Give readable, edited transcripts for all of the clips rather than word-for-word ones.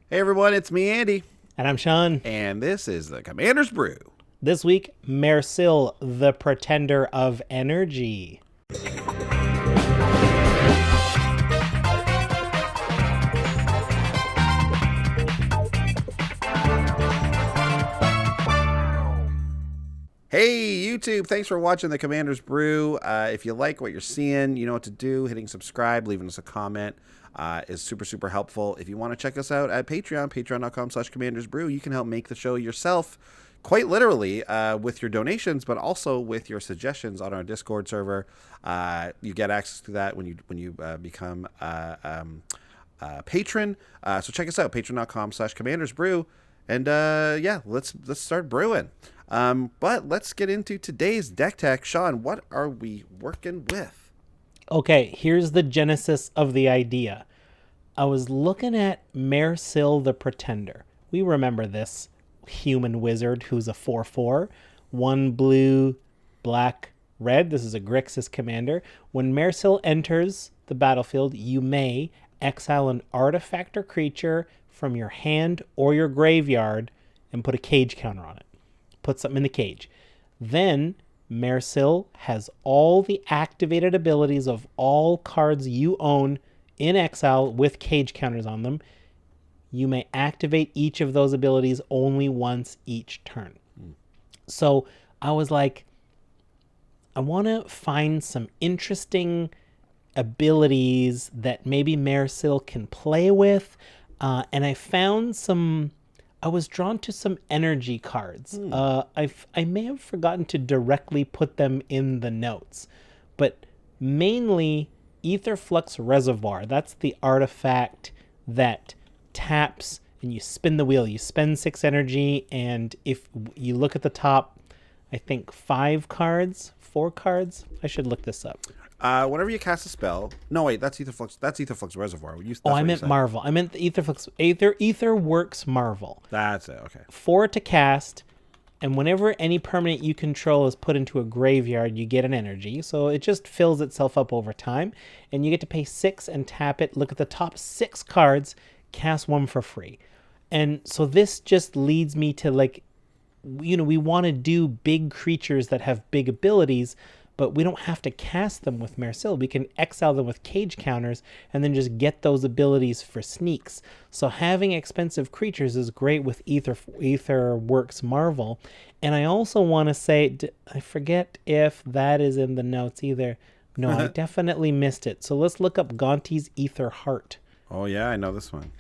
Hey everyone, it's me, Andy, And I'm Sean. and this is the Commander's Brew. This week, Mairsil, the pretender of energy. Hey YouTube, thanks for watching the Commander's Brew. If you like what you're seeing, you know what to do. Hitting subscribe, leaving us a comment is super helpful. If you want to check us out at Patreon, patreon.com/commandersbrew, you can help make the show yourself, quite literally, with your donations, but also with your suggestions on our Discord server. You get access to that when you become a patron. So check us out, patreon.com/commandersbrew, and yeah, let's start brewing. But let's get into today's deck tech. Sean, what are we working with? Okay, here's the genesis of the idea. I was looking at Mairsil, the pretender. We remember this human wizard who's a 4/4, 1 blue, black, red. This is a Grixis commander. When Mairsil enters the battlefield, you may exile an artifact or creature from your hand or your graveyard and put a cage counter on it. Put something in the cage. Then Mairsil has all the activated abilities of all cards you own in exile with cage counters on them. You may activate each of those abilities only once each turn. So I was like, I want to find some interesting abilities that maybe Mairsil can play with. And I found some... I was drawn to some energy cards. I may have forgotten to directly put them in the notes, but mainly Etherflux Reservoir. That's the artifact that taps and you spin the wheel. You spend 6 energy, and if you look at the top, I think 4 cards. I should look this up. Whenever you cast a spell, no wait, that's Etherflux. That's Etherflux Reservoir. I meant Marvel. I meant the Etherflux. Etherworks Marvel. That's it. Okay. 4 to cast, and whenever any permanent you control is put into a graveyard, you get an energy. So it just fills itself up over time, and you get to pay 6 and tap it. Look at the top 6 cards, cast 1 for free. And so this just leads me to, like, we want to do big creatures that have big abilities, but we don't have to cast them with Mairsil. We can exile them with cage counters and then just get those abilities for sneaks. So having expensive creatures is great with Etherworks Marvel. And I also want to say, I forget if that is in the notes either. No, I definitely missed it. So let's look up Gonti's Ether Heart. Oh yeah, I know this one.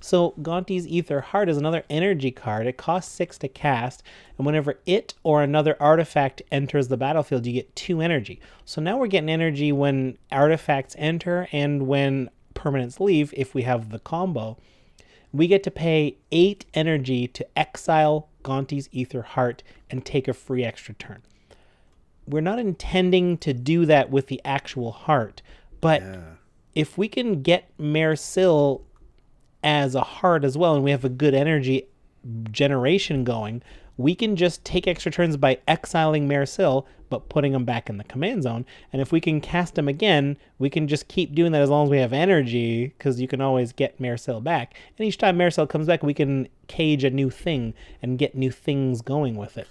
So Gonti's Ether Heart is another energy card. It costs 6 to cast, and whenever it or another artifact enters the battlefield, you get 2 energy. So now we're getting energy when artifacts enter and when permanents leave, if we have the combo. We get to pay 8 energy to exile Gonti's Ether Heart and take a free extra turn. We're not intending to do that with the actual heart, but if we can get Mairsil as a heart as well, and we have a good energy generation going, we can just take extra turns by exiling Mairsil, but putting them back in the command zone. And if we can cast them again, we can just keep doing that as long as we have energy, because you can always get Mairsil back. And each time Mairsil comes back, we can cage a new thing and get new things going with it.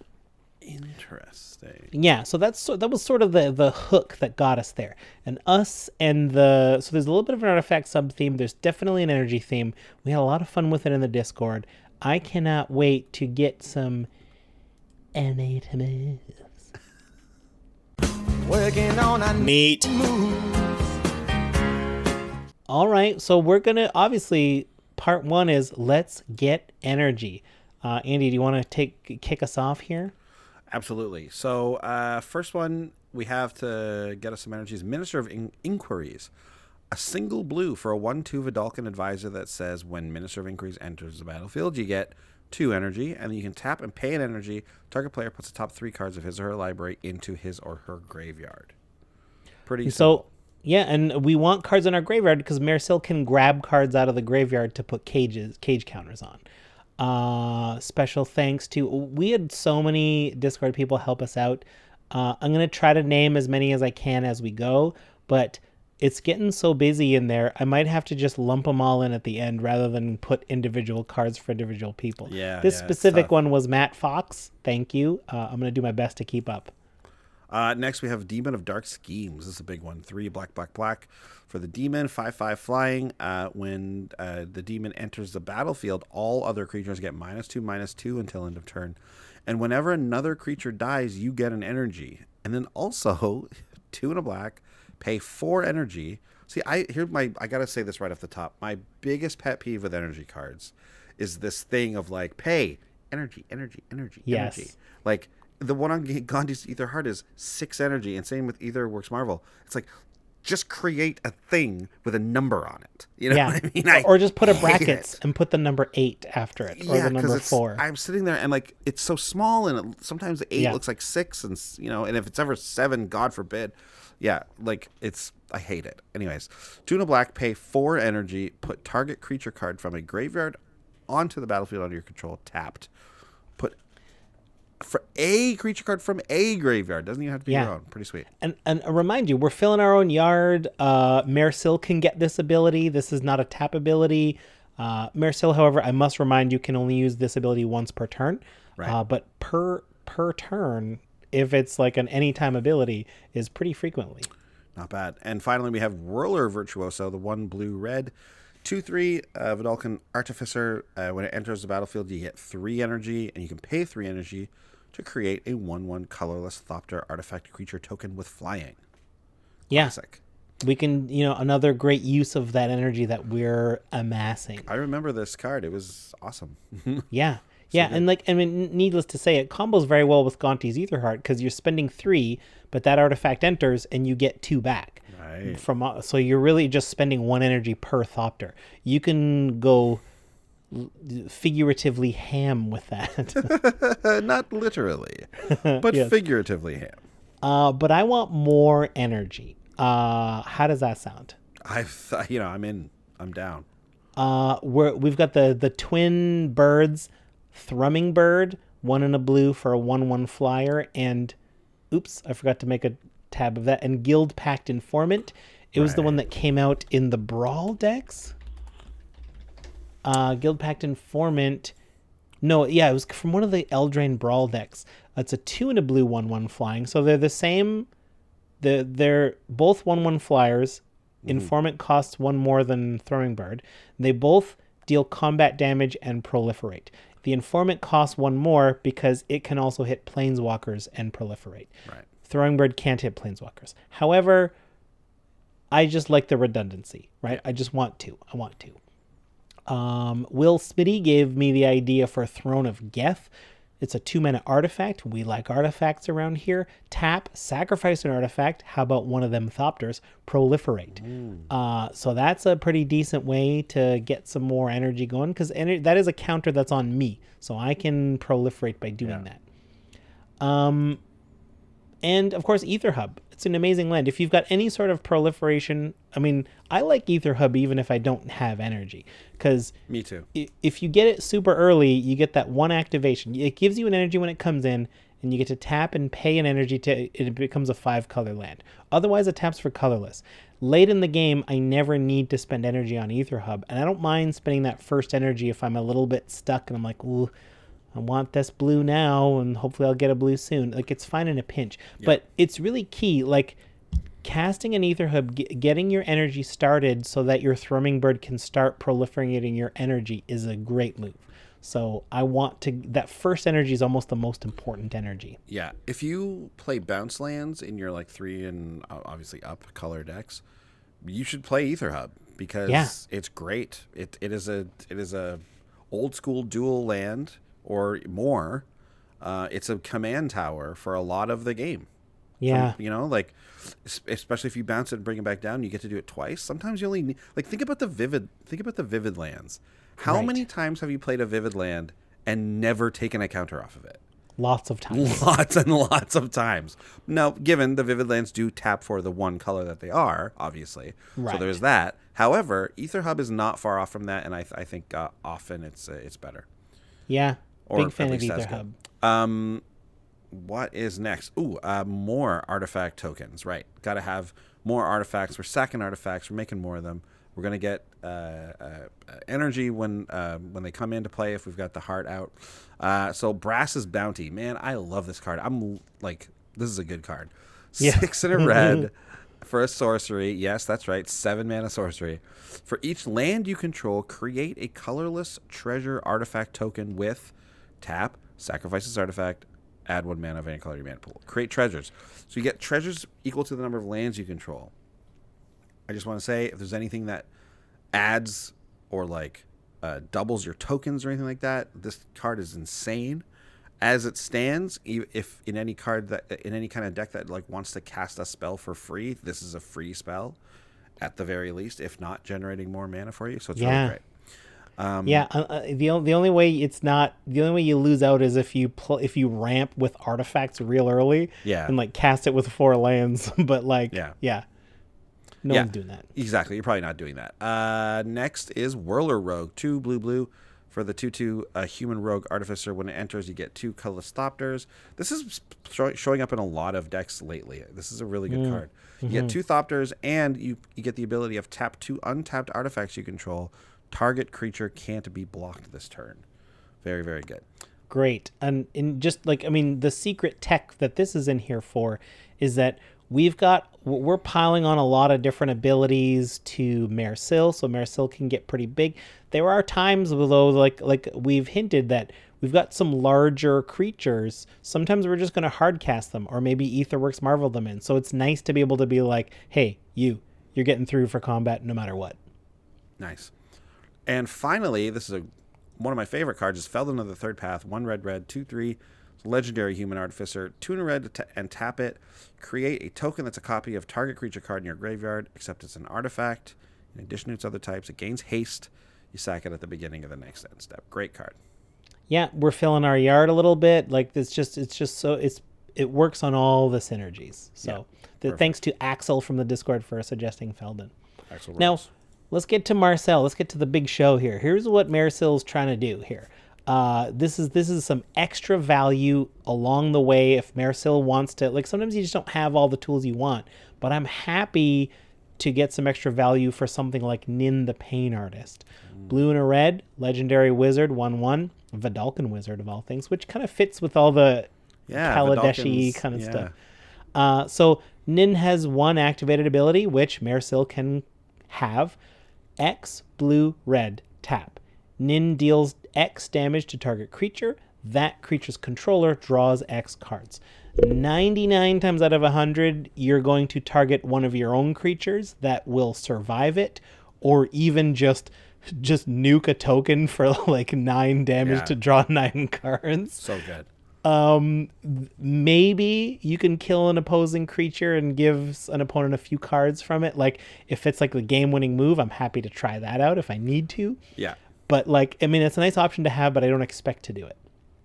Interesting. Yeah, so that was sort of the hook that got us there. And so there's a little bit of an artifact sub theme. There's definitely an energy theme. We had a lot of fun with it in the Discord. I cannot wait to get some anatomies. Working on a Meat. All right, so we're gonna, obviously, part 1 is let's get energy. Andy, do you want to kick us off here? Absolutely. So first one we have to get us some energy is Minister of Inquiries. A single blue for a 1/2 Vidalcan advisor that says when Minister of Inquiries enters the battlefield, you get 2 energy, and then you can tap and pay an energy. Target player puts the top 3 cards of his or her library into his or her graveyard. Pretty simple. So, yeah, and we want cards in our graveyard because Mairsil can grab cards out of the graveyard to put cage counters on. Special thanks to, we had so many Discord people help us out. I'm going to try to name as many as I can as we go, but it's getting so busy in there. I might have to just lump them all in at the end rather than put individual cards for individual people. Yeah, This yeah, it's specific tough. one was Matt Fox. Thank you. I'm going to do my best to keep up. Next, we have Demon of Dark Schemes. This is a big one. 3 black, black, black for the demon. 5/5 flying. When the demon enters the battlefield, all other creatures get -2/-2 until end of turn. And whenever another creature dies, you get an energy. And then also, 2 and a black, pay 4 energy. See, I gotta say this right off the top. My biggest pet peeve with energy cards is this thing of like, pay energy, energy, energy, Yes. energy. Like, the one on Gandhi's Ether Heart is 6 energy, and same with Ether Works Marvel. It's like, just create a thing with a number on it. You know Yeah. what I mean? Or just put a hate brackets it. and put the number 8 after it, or Yeah, the because number 4. I'm sitting there and like it's so small, and sometimes the 8 Yeah. looks like 6, and and if it's ever 7, God forbid. Yeah, like I hate it. Anyways, 2 and a black, pay 4 energy, put target creature card from a graveyard onto the battlefield under your control, tapped. Put for a creature card from a graveyard. Doesn't even have to be your own. Pretty sweet. And remind you, we're filling our own yard. Mairsil can get this ability. This is not a tap ability. Mairsil, however, I must remind you, can only use this ability once per turn. Right. But per turn, if it's like an anytime ability, is pretty frequently. Not bad. And finally, we have Whirler Virtuoso, the 1 blue red. 2/3 Vidalcan Artificer. When it enters the battlefield, you get 3 energy, and you can pay 3 energy to create a 1/1 colorless Thopter artifact creature token with flying. Yeah. Classic. We can, another great use of that energy that we're amassing. I remember this card. It was awesome. Yeah. Yeah, and needless to say, it combos very well with Gonti's Etherheart because you're spending 3, but that artifact enters and you get 2 back. Right. So you're really just spending 1 energy per Thopter. You can go figuratively ham with that. Not literally, but Yes. figuratively ham. But I want more energy. How does that sound? I'm down. We've got the twin birds, Thrumming Bird, 1 in a blue for a 1/1 flyer, and oops, I forgot to make a tab of that, and Guild Pact Informant. It was the one that came out in the Brawl decks. Guild Pact Informant. No, yeah, it was from one of the Eldraine Brawl decks. It's a 2 in a blue 1/1 flying. So they're the same. They're both 1/1 flyers. Informant costs 1 more than Throwing Bird. They both deal combat damage and proliferate. The Informant costs 1 more because it can also hit Planeswalkers and proliferate. Right. Throwing Bird can't hit Planeswalkers. However, I just like the redundancy, right? I just want to. I want to. Will Smitty gave me the idea for Throne of Geth. It's a 2-mana artifact. We like artifacts around here. Tap, sacrifice an artifact. How about one of them Thopters? Proliferate. So that's a pretty decent way to get some more energy going because that is a counter that's on me. So I can proliferate by doing that. And of course, Ether Hub. It's an amazing land. If you've got any sort of proliferation, I like Ether Hub even if I don't have energy. Because Me too. if you get it super early, you get that 1 activation. It gives you an energy when it comes in, and you get to tap and pay an energy it becomes a 5-color land. Otherwise, it taps for colorless. Late in the game, I never need to spend energy on Ether Hub, and I don't mind spending that first energy if I'm a little bit stuck and I'm like, ooh, I want this blue now, and hopefully I'll get a blue soon. Like, it's fine in a pinch. Yeah. But it's really key, like, casting an Ether Hub, getting your energy started so that your Thrumming Bird can start proliferating your energy is a great move. So I want to... That first energy is almost the most important energy. Yeah. If you play bounce lands in your, 3 and obviously up color decks, you should play Ether Hub because it's great. It is a old school dual land or more. It's a command tower for a lot of the game. Yeah. Especially if you bounce it and bring it back down, you get to do it twice. Sometimes you only need, think about the vivid lands. How many times have you played a vivid land and never taken a counter off of it? Lots of times. Lots and lots of times. Now, given the vivid lands do tap for the 1 color that they are, obviously. Right. So there's that. However, Ether Hub is not far off from that, and I think often it's better. Yeah. Or big fan of Ether Hub. what is next? Ooh, more artifact tokens. Right. Got to have more artifacts. We're sacking artifacts. We're making more of them. We're going to get energy when they come into play if we've got the heart out. So Brass's Bounty. Man, I love this card. I'm like, this is a good card. Yeah. 6 in a red for a sorcery. Yes, that's right. 7 mana sorcery. For each land you control, create a colorless treasure artifact token with tap, sacrifice this artifact, add 1 mana of any color to your mana pool. Create treasures. So you get treasures equal to the number of lands you control. I just want to say, if there's anything that adds or like doubles your tokens or anything like that, this card is insane. As it stands, if in any card that in any kind of deck that like wants to cast a spell for free, this is a free spell at the very least, if not generating more mana for you. So it's really great. The only way you lose out is if you ramp with artifacts real early, and like cast it with 4 lands. But like, no one's doing that. Exactly, you're probably not doing that. Next is Whirler Rogue, 2 blue for the 2/2 human rogue artificer. When it enters, you get 2 colorless Thopters. This is showing up in a lot of decks lately. This is a really good card. You get 2 Thopters, and you get the ability of tap 2 untapped artifacts you control. Target creature can't be blocked this turn. Very, very good. Great. And in just like, I mean, the secret tech that this is in here for is that we're piling on a lot of different abilities to Mairsil, so Mairsil can get pretty big. There are times, though, like we've hinted that we've got some larger creatures. Sometimes we're just going to hard cast them, or maybe Aetherworks Marvel them in. So it's nice to be able to be like, hey, you're getting through for combat no matter what. Nice. And finally, this is one of my favorite cards, is Feldon of the Third Path, 1 red, 2/3, legendary human artificer, 2 in a red and tap it. Create a token that's a copy of target creature card in your graveyard, except it's an artifact. In addition to its other types, it gains haste. You sack it at the beginning of the next end step. Great card. Yeah, we're filling our yard a little bit. Like it works on all the synergies. So thanks to Axel from the Discord for suggesting Feldon. Axel now, Rose. Let's get to Mairsil. Let's get to the big show here. Here's what Mairsil's trying to do here. This is some extra value along the way if Mairsil wants to. Like, sometimes you just don't have all the tools you want, but I'm happy to get some extra value for something like Nin the Pain Artist. Blue and a red, legendary wizard, 1/1, Vidalcan wizard of all things, which kind of fits with all the Kaladeshi kind of stuff. So Nin has 1 activated ability, which Mairsil can have. X, blue, red, tap. Nin deals X damage to target creature. That creature's controller draws X cards. 99 times out of 100, you're going to target one of your own creatures that will survive it, or even just nuke a token for like 9 damage to draw 9 cards. So good. Maybe you can kill an opposing creature and give an opponent a few cards from it. Like, if it's like the game-winning move, I'm happy to try that out if I need to. Yeah. But like, I mean, it's a nice option to have, but I don't expect to do it.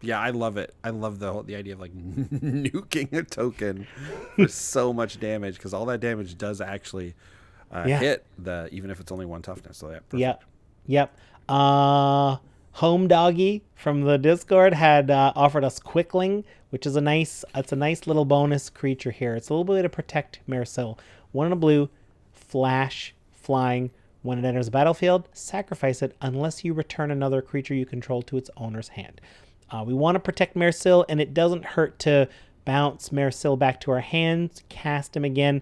Yeah, I love it. I love the idea of like nuking a token for so much damage, because all that damage does actually hit even if it's only 1 toughness. So perfect. Yep. Home Doggy from the Discord had offered us Quickling, which is a nice little bonus creature here. It's a little bit to protect Mairsil. 1 in a blue, flash, flying. When it enters the battlefield, sacrifice it unless you return another creature you control to its owner's hand. We want to protect Mairsil, and it doesn't hurt to bounce Mairsil back to our hands, cast him again,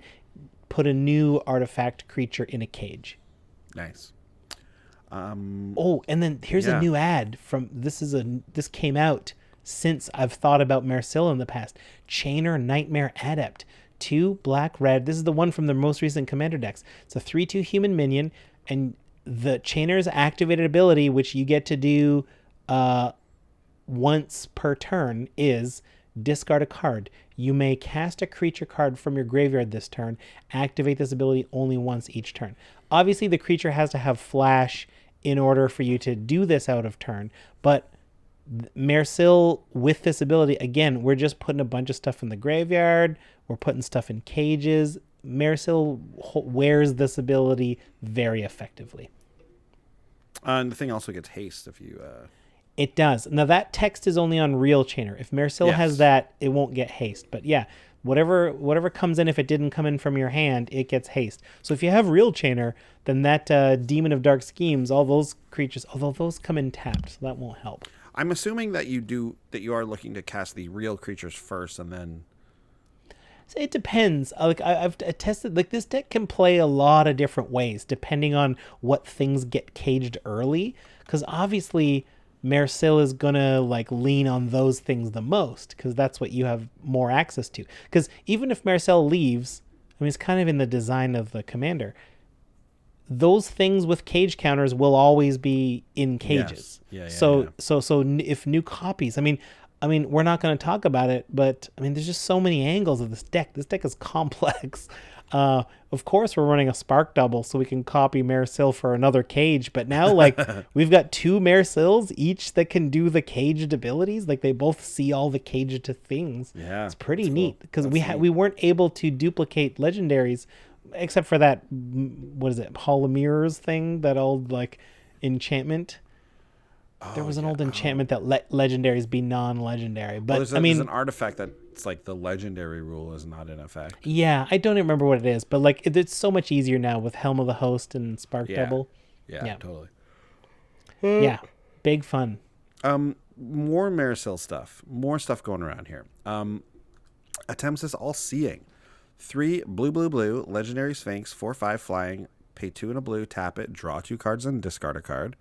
put a new artifact creature in a cage. Nice. And then here's a new ad from this came out since I've thought about Mairsil in the past. Chainer Nightmare Adept, 2 black red. This is the one from the most recent commander decks. It's a 3/2 human minion, and the Chainer's activated ability, which you get to do once per turn, is discard a card. You may cast a creature card from your graveyard this turn. Activate this ability only once each turn. Obviously, the creature has to have flash in order for you to do this out of turn, but Mairsil, with this ability, again, we're just putting a bunch of stuff in the graveyard. We're putting stuff in cages. Mairsil wears this ability very effectively. And the thing also gets haste if you... It does. Now that text is only on real chainer. If Mairsil has that, it won't get haste. But yeah, whatever comes in, if it didn't come in from your hand, it gets haste. So if you have real chainer, then that Demon of Dark Schemes, all those creatures, although those come in tapped, so that won't help. I'm assuming that you are looking to cast the real creatures first and then. It depends. Like I've tested, like this deck can play a lot of different ways depending on what things get caged early. Because obviously, Mairsil is gonna like lean on those things the most because that's what you have more access to. Because even if Mairsil leaves, I mean, it's kind of in the design of the commander. Those things with cage counters will always be in cages. Yes. So if new copies, I mean, we're not going to talk about it, but I mean, there's just so many angles of this deck. This deck is complex. Of course, we're running a Spark Double so we can copy Mairsil for another cage. But now, like, we've got 2 Mairsils each that can do the caged abilities. Like, they both see all the caged things. Yeah, it's pretty neat because we weren't able to duplicate legendaries, except for that, what is it, Hall of Mirrors thing, that old like enchantment. There was an old enchantment that let legendaries be non-legendary. But there's an artifact that's like the legendary rule is not in effect. Yeah, I don't even remember what it is, but like it's so much easier now with Helm of the Host and Spark Double. Yeah, totally. Yeah, big fun. More Marisol stuff. More stuff going around here. Attempts is All Seeing. 3 blue, legendary Sphinx, 4/5 flying, pay 2 and a blue, tap it, draw 2 cards and discard a card.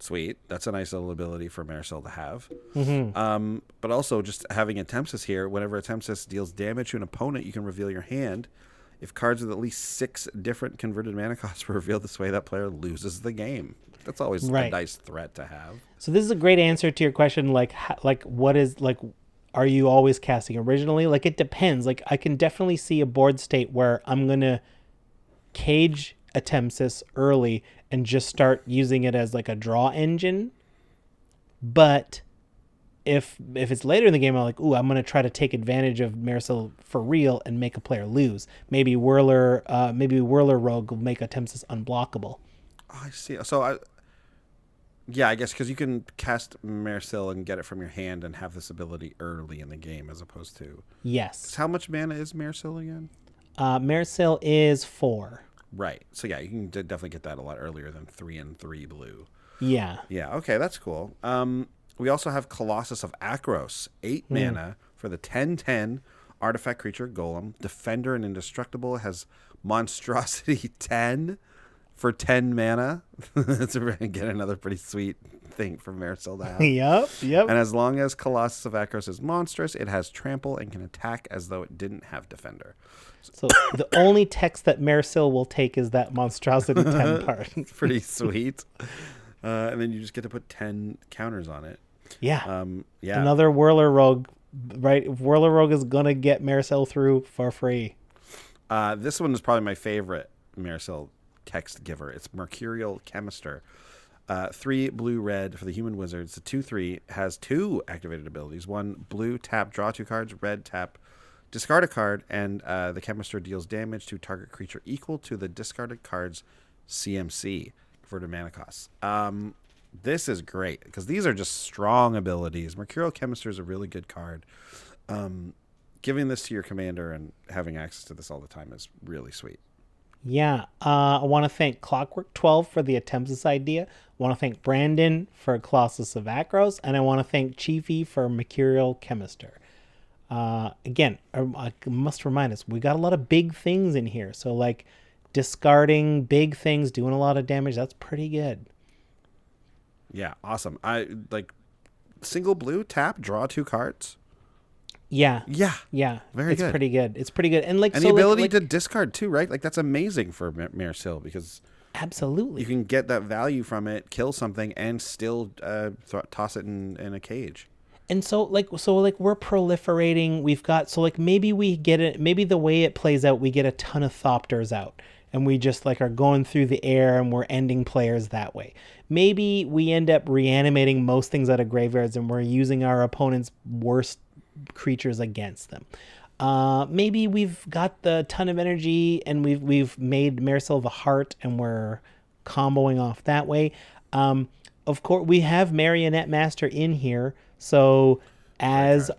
Sweet. That's a nice little ability for Marisol to have. Mm-hmm. But also just having Attempts here, whenever Attempts deals damage to an opponent, you can reveal your hand. If cards with at least 6 different converted mana costs were revealed this way, that player loses the game. That's always a nice threat to have. So this is a great answer to your question, like what is, like, are you always casting originally? Like, it depends. Like, I can definitely see a board state where I'm going to cage Attempts early and just start using it as like a draw engine. But if it's later in the game, I'm like, ooh, I'm going to try to take advantage of Marisol for real and make a player lose. Maybe Whirler Rogue will make Attempts unblockable. Oh, I see. So I guess because you can cast Mairsil and get it from your hand and have this ability early in the game as opposed to... Yes. How much mana is Mairsil again? Mairsil is 4. Right. So yeah, you can definitely get that a lot earlier than 3 and 3 blue. Yeah. Yeah. Okay, that's cool. We also have Colossus of Akros, 8 mana for the 10/10 artifact creature golem, defender and indestructible. It has monstrosity 10 for 10 mana. That's get another pretty sweet thing from Marisol to have. Yep. And as long as Colossus of Akros is monstrous, it has trample and can attack as though it didn't have defender. So the only text that Mairsil will take is that monstrosity 10 part. It's pretty sweet. And then you just get to put 10 counters on it. Yeah. Yeah. Another Whirler Rogue, right? Whirler Rogue is going to get Mairsil through for free. This one is probably my favorite Marisol text giver. It's Mercurial Chemister. 3 blue-red for the human wizards. The 2/3 has 2 activated abilities. 1 blue, tap, draw 2 cards. Red, tap, discard a card. And the Chemister deals damage to target creature equal to the discarded card's CMC, converted mana costs. This is great because these are just strong abilities. Mercurial Chemister is a really good card. Giving this to your commander and having access to this all the time is really sweet. Yeah. I want to thank Clockwork 12 for the Attempts idea. I want to thank Brandon for Colossus of Akros. And I want to thank Chiefy for Mercurial Chemister. Again, I must remind us, we got a lot of big things in here. So, like, discarding big things, doing a lot of damage, that's pretty good. Yeah, awesome. I like single blue, tap, draw 2 cards. Yeah. Very good. It's pretty good. And like, and so the ability like, to discard too, right? Like that's amazing for Mairsil because absolutely you can get that value from it, kill something, and still toss it in a cage. And so we're proliferating. We've got, so like maybe we get it. Maybe the way it plays out, we get a ton of Thopters out, and we just like are going through the air, and we're ending players that way. Maybe we end up reanimating most things out of graveyards, and we're using our opponent's worst creatures against them. Maybe we've got the ton of energy, and we've made Marisol the heart, and we're comboing off that way. of course, we have Marionette Master in here. So as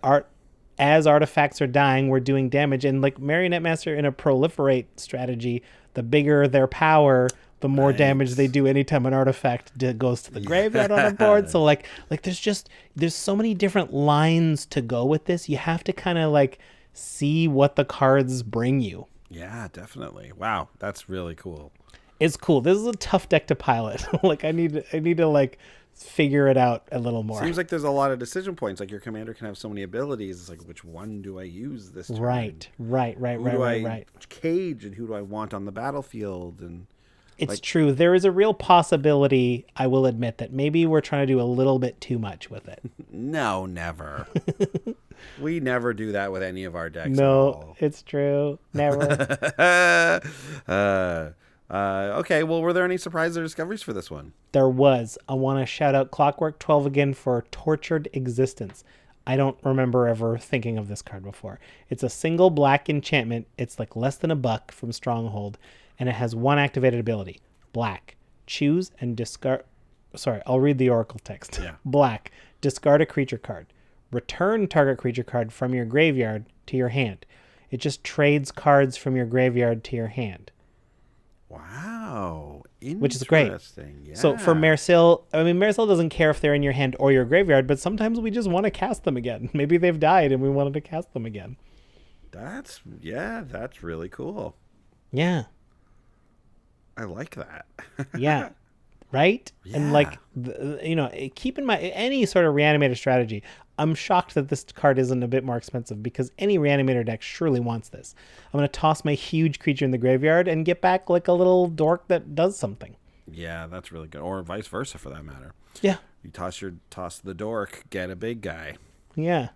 artifacts are dying, we're doing damage. And like Marionette Master in a proliferate strategy, the bigger their power, the more damage they do anytime an artifact goes to the graveyard on a board. So like there's so many different lines to go with this. You have to kind of like see what the cards bring you. Yeah, definitely. Wow, that's really cool. It's cool. This is a tough deck to pilot. Like I need to like figure it out a little more. Seems like there's a lot of decision points. Like your commander can have so many abilities. It's like, which one do I use this turn? Right. Which cage and who do I want on the battlefield? And it's true. There is a real possibility, I will admit, that maybe we're trying to do a little bit too much with it. No, never. We never do that with any of our decks. No, it's true. Never. Okay, well, were there any surprises or discoveries for this one? There was. I want to shout out Clockwork 12 again for Tortured Existence. I don't remember ever thinking of this card before. It's a single black enchantment. It's like less than $1 from Stronghold, and it has one activated ability. Black. Choose and discard... Sorry, I'll read the Oracle text. Yeah. Black. Discard a creature card. Return target creature card from your graveyard to your hand. It just trades cards from your graveyard to your hand. Wow. Which is great. Yeah. So for Mairsil, Mairsil doesn't care if they're in your hand or your graveyard, but sometimes we just want to cast them again. Maybe they've died and we wanted to cast them again. That's really cool. Yeah. I like that. Yeah. Right? Yeah. And like, keep in mind any sort of reanimator strategy. I'm shocked that this card isn't a bit more expensive because any reanimator deck surely wants this. I'm going to toss my huge creature in the graveyard and get back like a little dork that does something. Yeah, that's really good. Or vice versa for that matter. Yeah. You toss the dork, get a big guy. Yeah.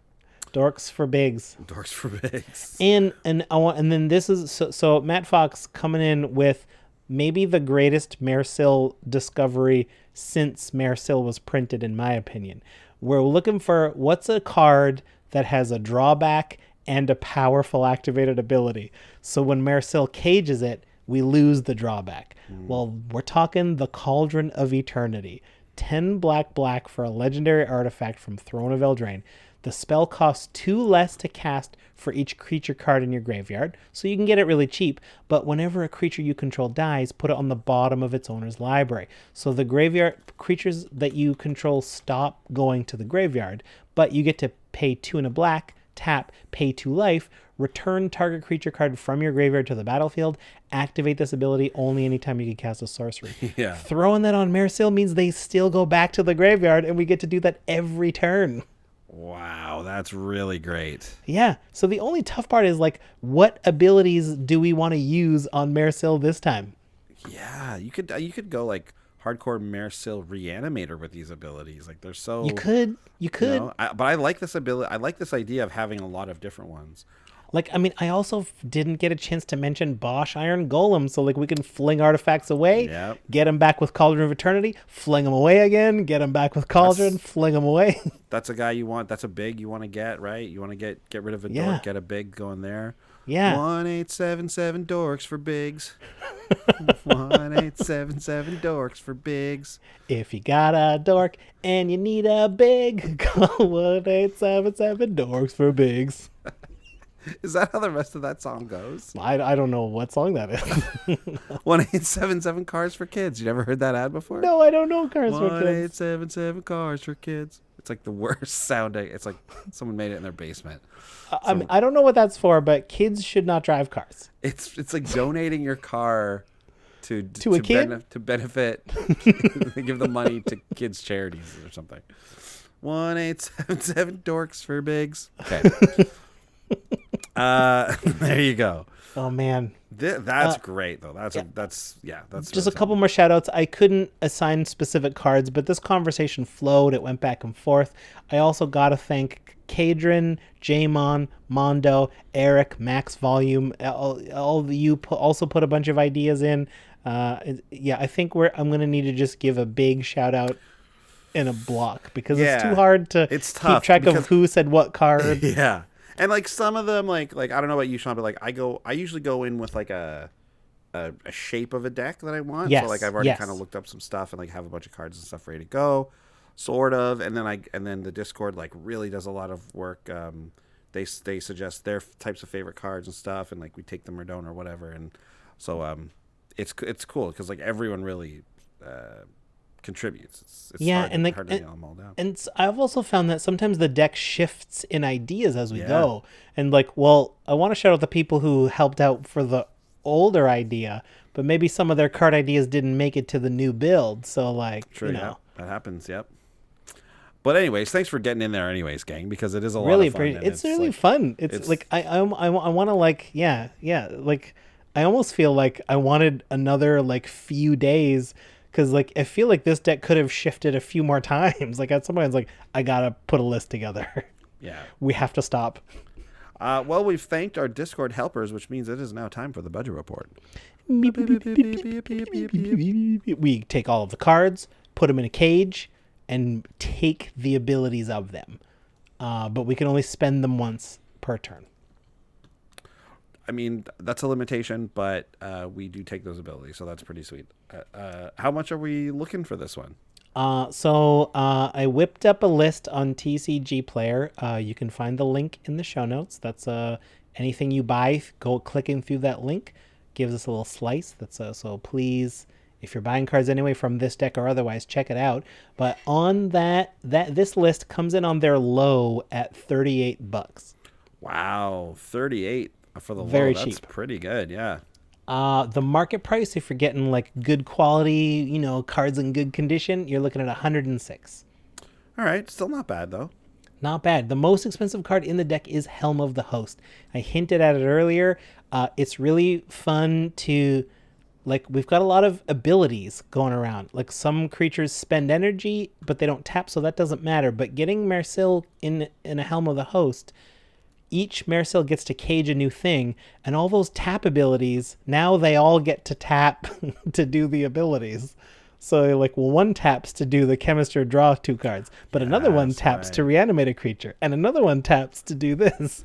Dorks for bigs. Dorks for bigs. And then this is so Matt Fox coming in with maybe the greatest Mairsil discovery since Mairsil was printed, in my opinion. We're looking for what's a card that has a drawback and a powerful activated ability. So when Mairsil cages it, we lose the drawback. Well, we're talking the Cauldron of Eternity. 10 black for a legendary artifact from Throne of Eldraine. The spell costs 2 less to cast for each creature card in your graveyard, so you can get it really cheap, but whenever a creature you control dies, put it on the bottom of its owner's library. So the graveyard creatures that you control stop going to the graveyard, but you get to pay 2 and a black, tap, pay 2 life, return target creature card from your graveyard to the battlefield, activate this ability only anytime you can cast a sorcery. Yeah. Throwing that on Mairsil means they still go back to the graveyard, and we get to do that every turn. Wow, that's really great. Yeah. So the only tough part is like, what abilities do we want to use on Mairsil this time? Yeah, you could go like hardcore Mairsil reanimator with these abilities. Like they're so You could. But I like this ability. I like this idea of having a lot of different ones. Like, I also didn't get a chance to mention Bosch Iron Golem, so like we can fling artifacts away, get them back with Cauldron of Eternity, fling them away again, get them back with Cauldron, fling them away. That's a guy you want. That's a big you want to get, right? You want to get rid of a dork, get a big going there. Yeah. 1877 dorks for bigs. 1877 dorks for bigs. If you got a dork and you need a big, call 1877 dorks for bigs. Is that how the rest of that song goes? I don't know what song that is. 1877 cars for kids. You never heard that ad before? No, I don't know cars for kids. 1877 cars for kids. It's like the worst sounding. It's like someone made it in their basement. I don't know what that's for, but kids should not drive cars. It's like donating your car to a kid? to benefit. They give the money to kids' charities or something. 1877 dorks for bigs. Okay. There you go. Oh man, that's great though. That's just really a couple more shout outs. I couldn't assign specific cards, but this conversation flowed. It went back and forth. I also got to thank Kadrin, Jamon, Mondo, Eric, Max Volume. All of you also put a bunch of ideas in. I think I'm gonna need to just give a big shout out in a block because it's too hard to keep track of who said what card. Yeah. And like some of them, like I don't know about you, Sean, but like I usually go in with like a a shape of a deck that I want. Yes. So like I've already kind of looked up some stuff and like have a bunch of cards and stuff ready to go, sort of. And then the Discord like really does a lot of work. They suggest their types of favorite cards and stuff, and like we take them or don't or whatever. And so it's cool because like everyone really contributes. It's hard to nail them all down. And I've also found that sometimes the deck shifts in ideas as we go. And like, well, I want to shout out the people who helped out for the older idea, but maybe some of their card ideas didn't make it to the new build. So like, True, that happens. Yep. But anyways, thanks for getting in there anyways, gang, because it is a lot of fun. It's really fun. It's like I want to like like I almost feel like I wanted another like few days, because like I feel like this deck could have shifted a few more times. Like at some point, it's like I gotta put a list together. Yeah, we have to stop. Well, we've thanked our Discord helpers, which means it is now time for the budget report. We take all of the cards, put them in a cage, and take the abilities of them. But we can only spend them once per turn. I mean, that's a limitation, but we do take those abilities, so that's pretty sweet. How much are we looking for this one? So I whipped up a list on TCGplayer. You can find the link in the show notes. That's anything you buy, go clicking through that link gives us a little slice. That's so please, if you're buying cards anyway from this deck or otherwise, check it out. But on that this list comes in on their low at $38. Wow, 38 for the low. Very That's cheap. Pretty good, yeah. The market price, if you're getting like good quality, cards in good condition, you're looking at $106. All right, still not bad though. Not bad. The most expensive card in the deck is Helm of the Host. I hinted at it earlier. It's really fun to, like, we've got a lot of abilities going around. Like some creatures spend energy, but they don't tap, so that doesn't matter. But getting Mairsil in a Helm of the Host, each Mairsil gets to cage a new thing, and all those tap abilities, now they all get to tap to do the abilities. So like, well, one taps to do the chemistry, draw 2 cards, but another one taps to reanimate a creature, and another one taps to do this.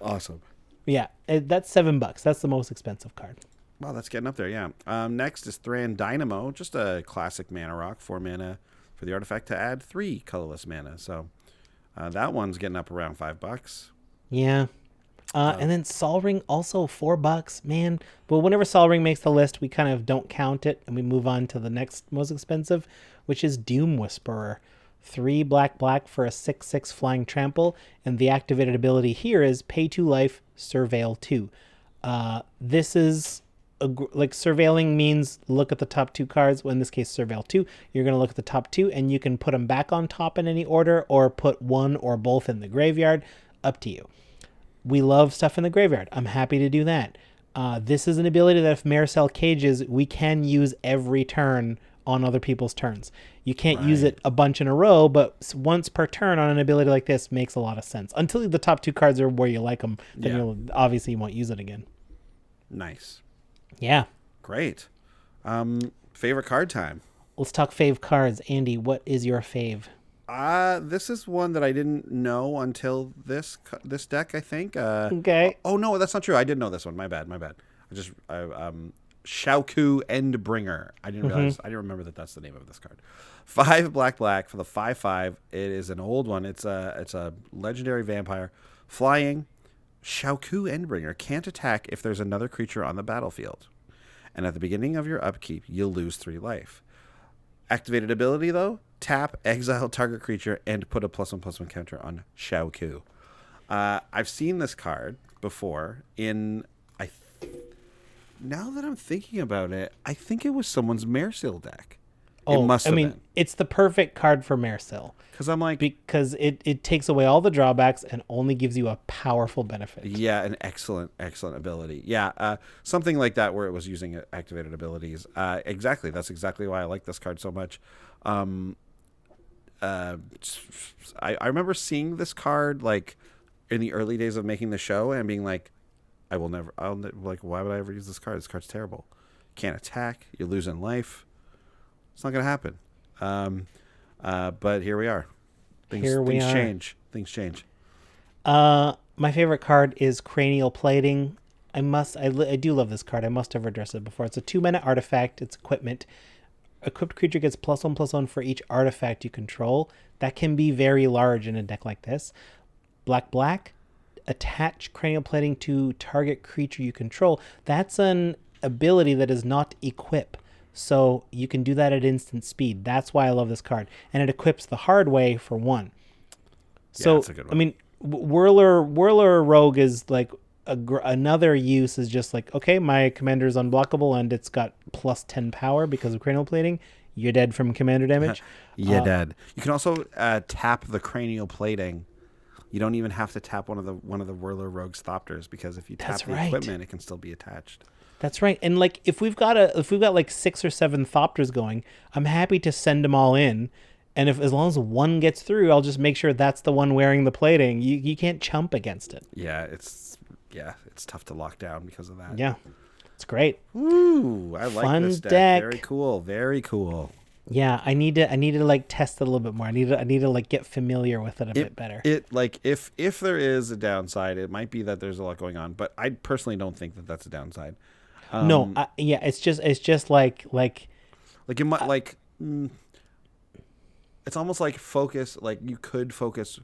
Awesome. Yeah, that's $7. That's the most expensive card. Wow, that's getting up there, yeah. Next is Thran Dynamo, just a classic mana rock, 4 mana for the artifact to add 3 colorless mana. So that one's getting up around $5. Yeah. And then Sol Ring also $4, man. But whenever Sol Ring makes the list, we kind of don't count it, and we move on to the next most expensive, which is Doom Whisperer. 3 black for a 6/6 flying trample, and the activated ability here is pay 2 life, surveil 2. This is like surveilling means look at the top 2 cards. Well, in this case, surveil 2. You're going to look at the top 2, and you can put them back on top in any order, or put one or both in the graveyard. Up to you. We love stuff in the graveyard. I'm happy to do that. This is an ability that if Marisol cages, we can use every turn on other people's turns. You can't use it a bunch in a row, but once per turn on an ability like this makes a lot of sense. Until the top 2 cards are where you like them, then you'll obviously you won't use it again. Nice. Yeah. Great. Favorite card time. Let's talk fave cards. Andy, what is your fave? This is one that I didn't know until this deck, I think. Okay. Oh no, that's not true. I didn't know this one. My bad. Xiaoku Endbringer. I didn't realize. I didn't remember that that's the name of this card. 5 black for the 5/5. It is an old one. It's a legendary vampire, flying. Xiaoku Endbringer can't attack if there's another creature on the battlefield, and at the beginning of your upkeep, you'll lose 3 life. Activated ability though: tap, exile target creature, and put a +1/+1 counter on Xiaoku. I've seen this card before in. Now that I'm thinking about it, I think it was someone's Mairsil deck. Oh, it must have been. It's the perfect card for Mairsil. Because it takes away all the drawbacks and only gives you a powerful benefit. Yeah, an excellent ability. Yeah, something like that where it was using activated abilities. Exactly. That's exactly why I like this card so much. I remember seeing this card like in the early days of making the show and being like, why would I ever use this card? This card's terrible. Can't attack. You're losing life. It's not going to happen. But here we are. Things change. Things change. My favorite card is Cranial Plating. I do love this card. I must have addressed it before. It's a 2-mana artifact. It's equipment. Equipped creature gets +1/+1 for each artifact you control. That can be very large in a deck like this. Black. Attach cranial plating to target creature you control. That's an ability that is not equip. So you can do that at instant speed. That's why I love this card. And it equips the hard way for 1. So, that's a good one. I mean, Whirler Rogue is like another use is just like, okay, my commander is unblockable and it's got +10 power because of cranial plating. You're dead from commander damage. You're dead. You can also tap the cranial plating. You don't even have to tap one of the Whirler Rogue's Thopters, because if you tap the equipment, it can still be attached. That's right. And like if we've got like 6 or 7 Thopters going, I'm happy to send them all in. And as long as one gets through, I'll just make sure that's the one wearing the plating. You can't chump against it. Yeah, it's tough to lock down because of that. Yeah. It's great. Ooh, I like Fun this deck. Very cool. Very cool. Yeah, I need to like test it a little bit more. I need to like get familiar with it a bit better. It like if there is a downside, it might be that there's a lot going on, but I personally don't think that that's a downside. It's just like it might it's almost like focus. Like you could focus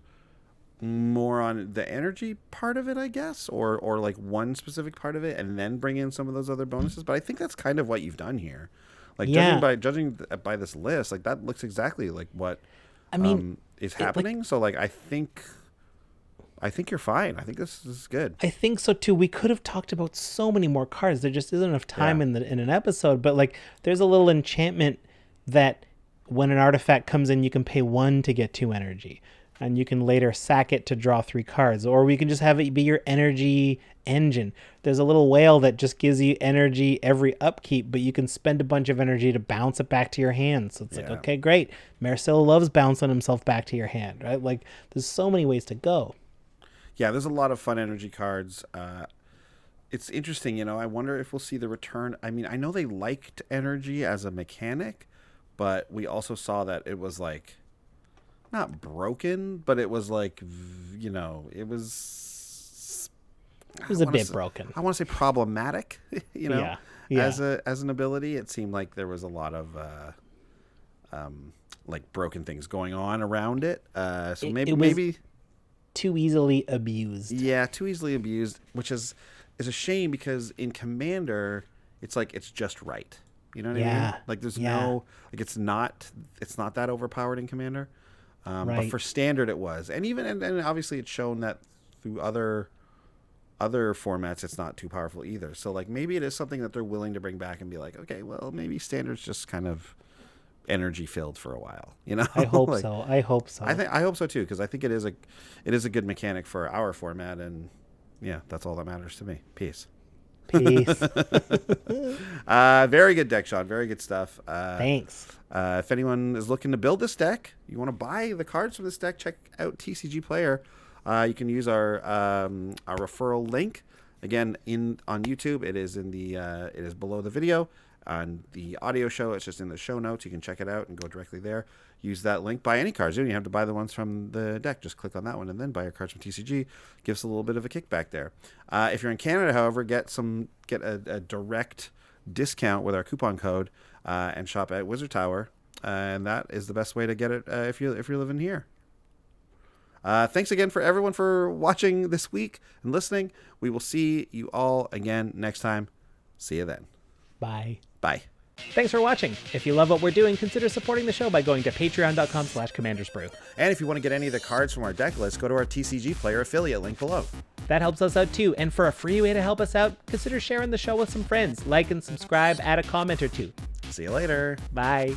more on the energy part of it, I guess, or like one specific part of it, and then bring in some of those other bonuses. But I think that's kind of what you've done here. Like judging by this list, like that looks exactly like what is happening. So like I think you're fine. I think this is good. I think so too. We could have talked about so many more cards. There just isn't enough time in an episode. But like, there's a little enchantment that when an artifact comes in, you can pay 1 to get 2 energy, and you can later sack it to draw 3 cards, or we can just have it be your energy engine. There's a little whale that just gives you energy every upkeep, but you can spend a bunch of energy to bounce it back to your hand. So it's like, okay, great. Mairsil loves bouncing himself back to your hand, right? Like, there's so many ways to go. Yeah, there's a lot of fun energy cards. It's interesting, I wonder if we'll see the return. I mean, I know they liked energy as a mechanic, but we also saw that it was like not broken, but it was like, it was a bit broken. I want to say problematic, as an ability. It seemed like there was a lot of like broken things going on around it. So maybe too easily abused. Yeah, too easily abused, which is a shame, because in Commander, it's like it's just right. You know what I mean? Like there's no like it's not that overpowered in Commander. But for Standard it was. And even and obviously it's shown that through other formats it's not too powerful either. So like maybe it is something that they're willing to bring back and be like, okay, well maybe Standard's just kind of energy filled for a while, I hope like, so. I hope so. I hope so too, because I think it is a good mechanic for our format, and yeah, that's all that matters to me. Peace. Very good deck, Sean. Very good stuff. Thanks. If anyone is looking to build this deck, you want to buy the cards from this deck, check out TCGplayer. You can use our referral link. Again, on YouTube, it is it is below the video. On the audio show, it's just in the show notes. You can check it out and go directly there. Use that link. Buy any cards. You don't even have to buy the ones from the deck. Just click on that one and then buy your cards from TCG. Give us a little bit of a kickback there. If you're in Canada, however, get a direct discount with our coupon code and shop at Wizard Tower. And that is the best way to get it if you're living here. Thanks again for everyone for watching this week and listening. We will see you all again next time. See you then. Bye. Bye. Thanks for watching. If you love what we're doing, consider supporting the show by going to patreon.com/commandersbrew. And if you want to get any of the cards from our deck list, go to our TCGplayer affiliate link below. That helps us out too. And for a free way to help us out, consider sharing the show with some friends. Like and subscribe, add a comment or two. See you later. Bye.